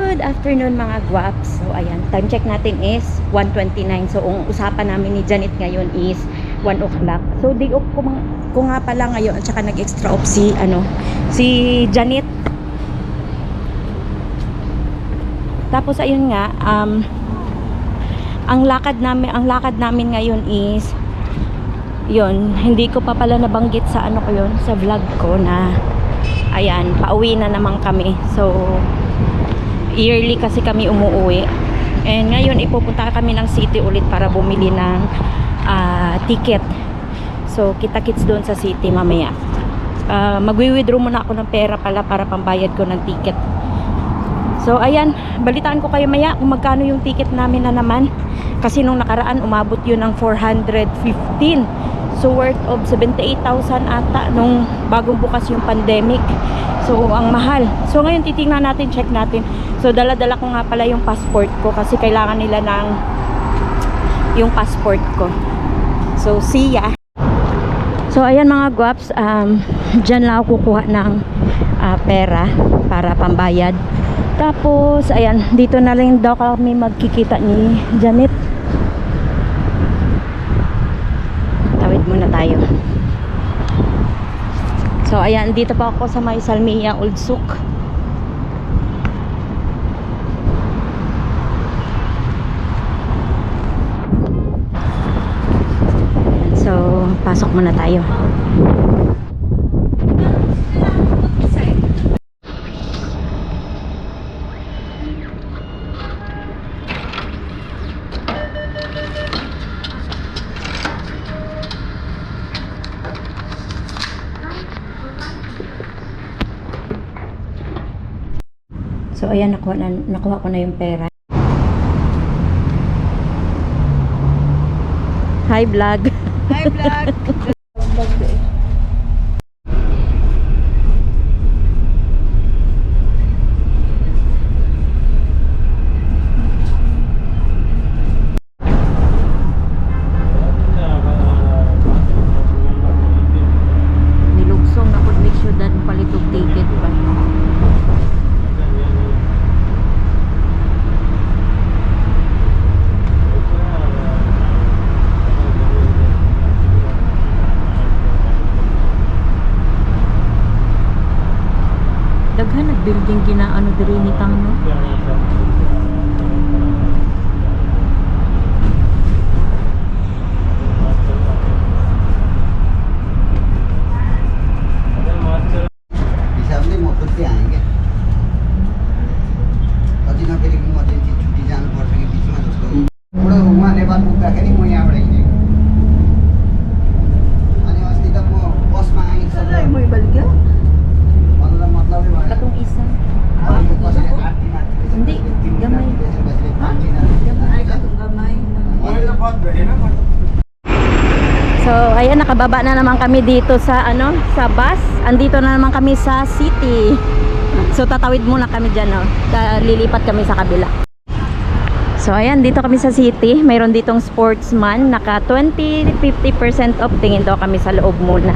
Good afternoon mga guwaps. So ayan, time check natin is 1:29. So ang usapan namin ni Janet ngayon is 1 o'clock. So day off ko nga pala ngayon at saka nag-extra off si Janet. Tapos ayun nga, ang lakad namin ngayon is yun, hindi ko pa pala nabanggit sa sa vlog ko na ayan, pauwi na naman kami. So yearly kasi kami umuwi. And ngayon ipupunta kami ng city ulit para bumili ng ticket. So kita-kits doon sa city mamaya. Magwi-withdraw muna ako ng pera pala para pambayad ko ng ticket. So ayan, balitaan ko kayo maya kung magkano yung ticket namin na naman. Kasi nung nakaraan umabot yun ng 415. So worth of 78,000 ata nung bagong bukas yung pandemic. So ang mahal. So ngayon titingnan natin, check natin. So dala-dala ko nga pala yung passport ko kasi kailangan nila ng yung passport ko. So see ya. So ayan mga guwaps, dyan lang ako kukuha ng pera para pambayad. Tapos ayan, dito na lang daw kami magkikita ni Janet. Tawid muna tayo. So ayan, dito pa ako sa may Salmia Old Souk. So pasok muna tayo. So ayan, nakuha ko na yung pera. Hi vlog. Hi vlog. Nilugsong na pud make sure that palitog ticket pa. Daghan nag-building ginaano diri ni Tangno. हिसाबले म खुद आएँ क्या कति नफेरि इमर्जेन्सी छुट्टी जानुपर्छ कि बिचमा जस्तो बुढो उहाँ नेपाल पुग्दाखेरि म यहाँबाट हिँडेको अनि अस्ति त म बसमा आएँ Saan mo ibalik yan? मतलब मतलबै भएन Katong isa. अनि कसैले आरती माथि Hindi, gamay. कसैले पाँची Ay, katong gamay. So ayan, nakababa na naman kami dito sa sa bus. Andito na naman kami sa city. So tatawid muna kami diyan, no. Lilipat kami sa kabila. So ayan, dito kami sa city. Mayroon ditong sportsman, naka 20-50% off. Tingin daw kami sa loob muna.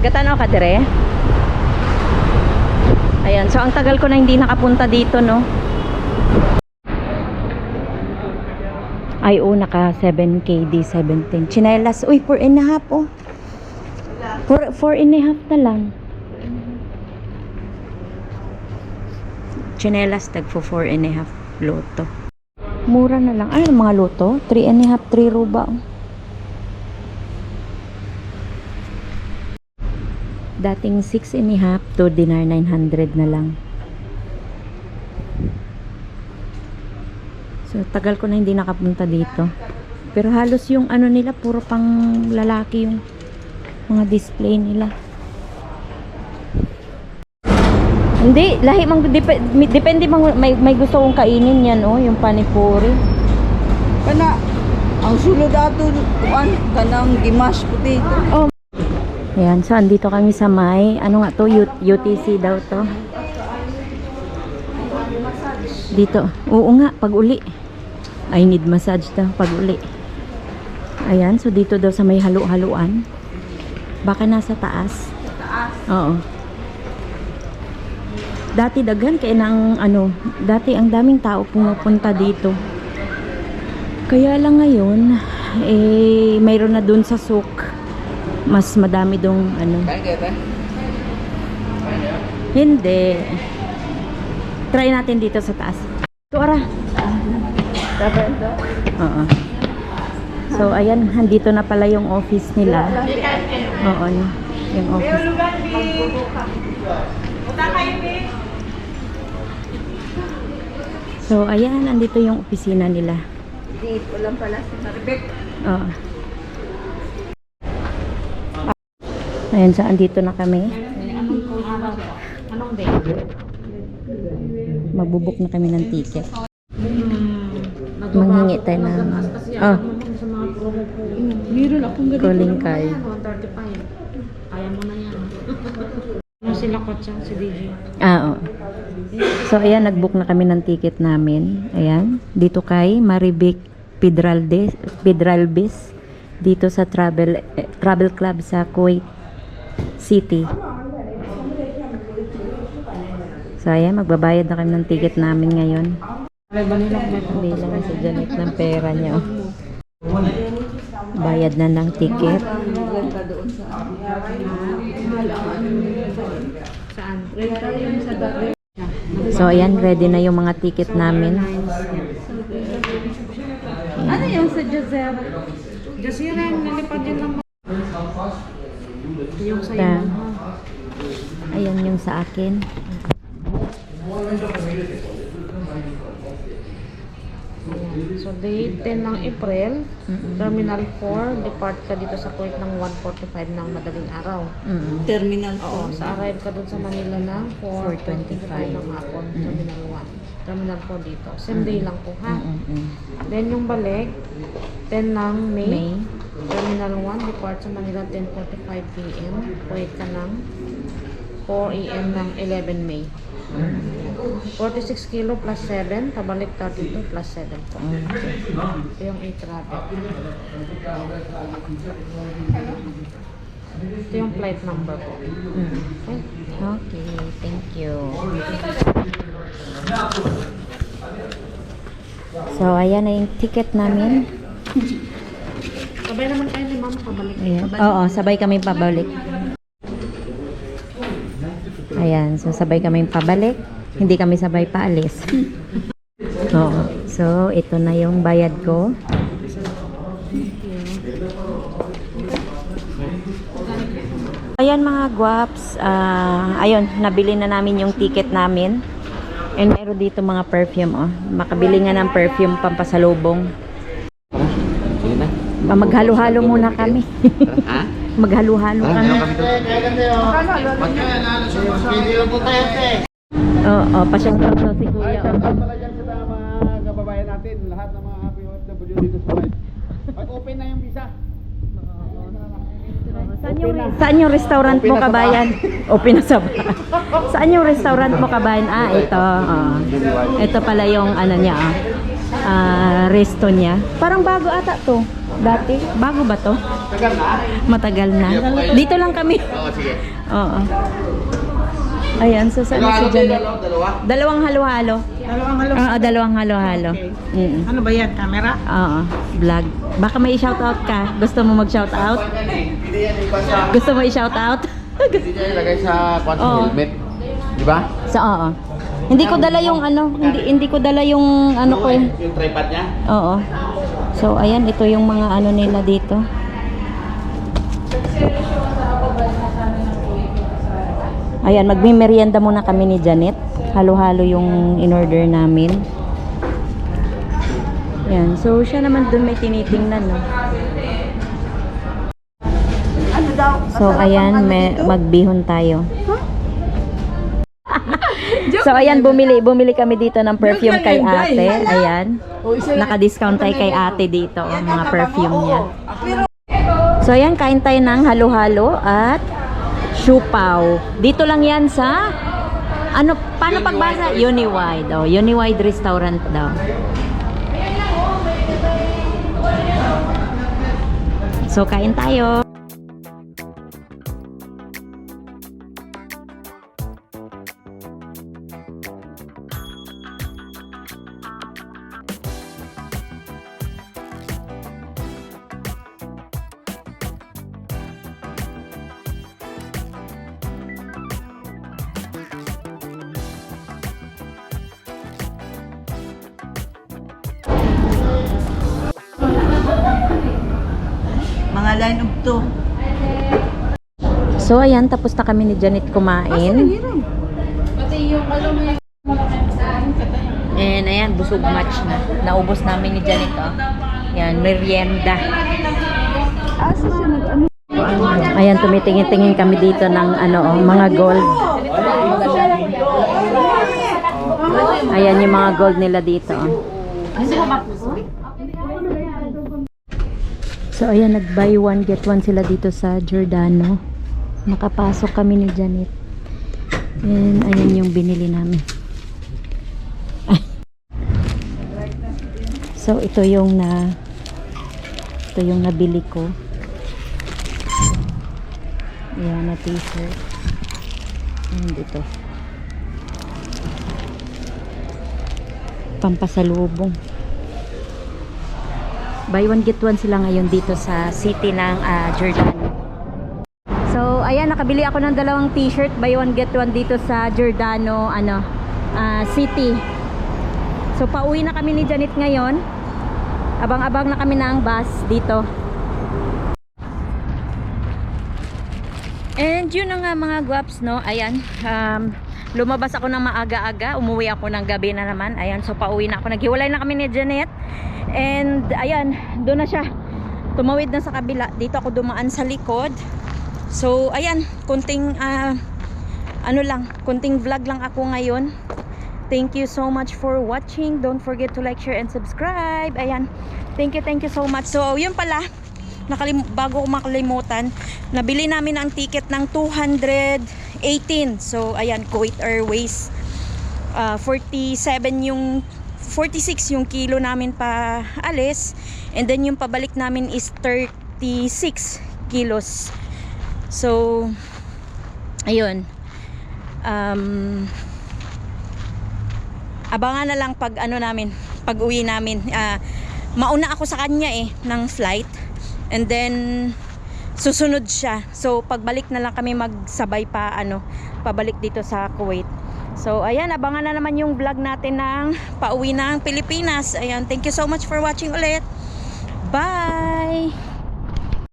Gatano ka dire? Ayan, so ang tagal ko na hindi nakapunta dito, no. Ay, naka 7KD 17. Chinelas, uy, 4.5 oh. 4.5 na lang. Chinelas, tagpo 4.5 loto. Mura na lang. Ay, mga loto? 3.5, 3 ruba. Dating 6.5, 2 dinar 900 na lang. So tagal ko na hindi nakapunta dito. Pero halos yung nila puro pang lalaki yung mga display nila. Hindi, lahi mang depende mang may gusto kong kainin yan, yung panipuri. Kana, ang sulod ato, kuan, kanang gimash potato. Oh. Ayan, so andito kami sa may UTC daw to. Dito. Oo nga, pag uli. I need massage daw pag uli. Ayan, so dito daw sa may halo-haloan. Baka nasa taas. Taas. Oo. Dati daghan kaya ng ano, dati ang daming tao pumupunta dito. Kaya lang ngayon, eh, mayroon na dun sa souk. Mas madami dong ano. Hindi. Try natin dito sa taas. Ito, ara. Oo. So, ayan, handito na pala yung office nila. Oo, yung office. So, ayan, andito yung opisina nila. Dito lang pala si Maribek. Oo. Ayan, so andito na kami. Anong day? Magbubuk na kami ng ticket. Manghingi tayo ng... Oh, Sa mga promo po. Meron akong ganito. calling card. 135. Kaya mo na yan. Yung sila Kotsa, si DJ. Ah, oo. So, ayan, nagbook na kami ng ticket namin. Ayan, dito kay Maribek Pedralbes. Dito sa travel club sa Kuwait City. So, ayan, magbabayad na kami ng ticket namin ngayon. Bilang si Janet ng pera niya. Bayad na ng ticket. Ganda doon sa Saan? Sa dati. So, ayan, ready na yung mga ticket namin. Ano yung sa Joseph? Jasira, nalipad din naman. Yung sa'yo. Ta. Ayan yung sa akin. So, date 10 ng April, Terminal 4, depart ka dito sa Kuwait ng 1:45 ng madaling araw. Terminal Oo, sa arrive ka dun sa Manila ng 4:25 ng hapon, Terminal 1. Terminal 4 dito. Same day lang po, ha? Then, yung balik, 10 ng May, Terminal 1, depart sa Manila 10:45 p.m. Kuwait ka ng 4 a.m. ng 11 May. 46 kilo plus 7, pabalik 32 plus 7 po. Ito yung e-travel. Ito yung flight number po. Okay. Okay, thank you. So, ayan na yung ticket namin. Sabay naman kayo ni ma'am, pabalik. Ayan. Oo, sabay kami pabalik. Ayan, so sabay kami pabalik. Hindi kami sabay paalis. Oo. So, ito na yung bayad ko. Ayan mga guwaps, ayun, nabili na namin yung ticket namin. And meron dito mga perfume, oh. Makabili nga ng perfume pampasalubong. Sige na. Maghalo-halo muna kami. Ha? Maghalo-halo kami. Oo, pa-shoutout daw si Kuya. Pala dyan sa mga kababayan natin, lahat ng mga happy OFW dito sa Kuwait. Pag-open na yung visa. Saan yung restaurant mo, kabayan? O pinasaba. Saan yung restaurant mo, kabayan? Ah, ito. Ito pala yung ano niya, resto niya. Parang bago ata to. Dati. Bago ba to? Tagal na. Matagal na. Dito lang kami. Oo, sige. Oo. Ayan, so saan si Janet? Dalawa? Dalawang halo-halo. Dalawang halo. Oo, dalawang halo-halo. Ano ba yan? Camera? Oo, vlog. Baka may shoutout ka. Gusto mo mag-shoutout? Hindi yan iba sa... Gusto mo i-shoutout? Hindi niya ilagay sa Oo. helmet. Di ba? Sa oo. Hindi ko dala yung ano, hindi ko dala yung ano ko. Yung tripod niya? Oo. So ayan, ito yung mga ano nila dito. Ayan, magmi-merienda muna kami ni Janet. Halo-halo yung in-order namin. Ayan, so siya naman dun may tinitingnan, no? Ano daw? So ayan, magbihon tayo. So ayan, bumili kami dito ng perfume kay ate. Ayan. Naka-discount tayo kay ate dito ang mga perfume niya. So ayan, kain tayo ng halo-halo at siupaw. Dito lang yan sa ano, paano pagbasa? Uniwide. Oh, Uniwide restaurant daw. So kain tayo. line up to. So ayan, tapos na kami ni Janet kumain. And ayan, busog match na. Naubos namin ni Janet, oh. Yan, merienda. Ayan, tumitingin-tingin kami dito ng ano, oh, mga gold. Ayan yung mga gold nila dito, oh. So ayan, nag buy one get one sila dito sa Giordano. Nakapasok kami ni Janet. And ayan yung binili namin. So ito yung nabili ko. Ayan na t-shirt. And ito. Pampasalubong. Buy one get one sila ngayon dito sa city ng Giordano. So ayan, nakabili ako ng dalawang t-shirt, buy one get one dito sa Giordano city. So pauwi na kami ni Janet ngayon. Abang-abang na kami ng bus dito. And yun na nga mga guwaps, no. Ayan, lumabas ako ng maaga-aga, umuwi ako ng gabi na naman. Ayan, so pauwi na ako. Naghiwalay na kami ni Janet. And ayan, doon na siya. Tumawid na sa kabila. Dito ako dumaan sa likod. So ayan, kunting kunting vlog lang ako ngayon. Thank you so much for watching. Don't forget to like, share, and subscribe. Ayan, thank you so much. So yun pala, bago ko makalimutan, nabili namin ang ticket ng 218. So ayan, Kuwait Airways, 46 yung kilo namin pa alis, and then yung pabalik namin is 36 kilos. So ayun, abangan na lang pag pag uwi namin. Mauna ako sa kanya ng flight, and then susunod siya. So pagbalik na lang kami magsabay pabalik dito sa Kuwait. So ayan, abangan na naman yung vlog natin ng pauwi ng Pilipinas. Ayan, thank you so much for watching ulit. Bye!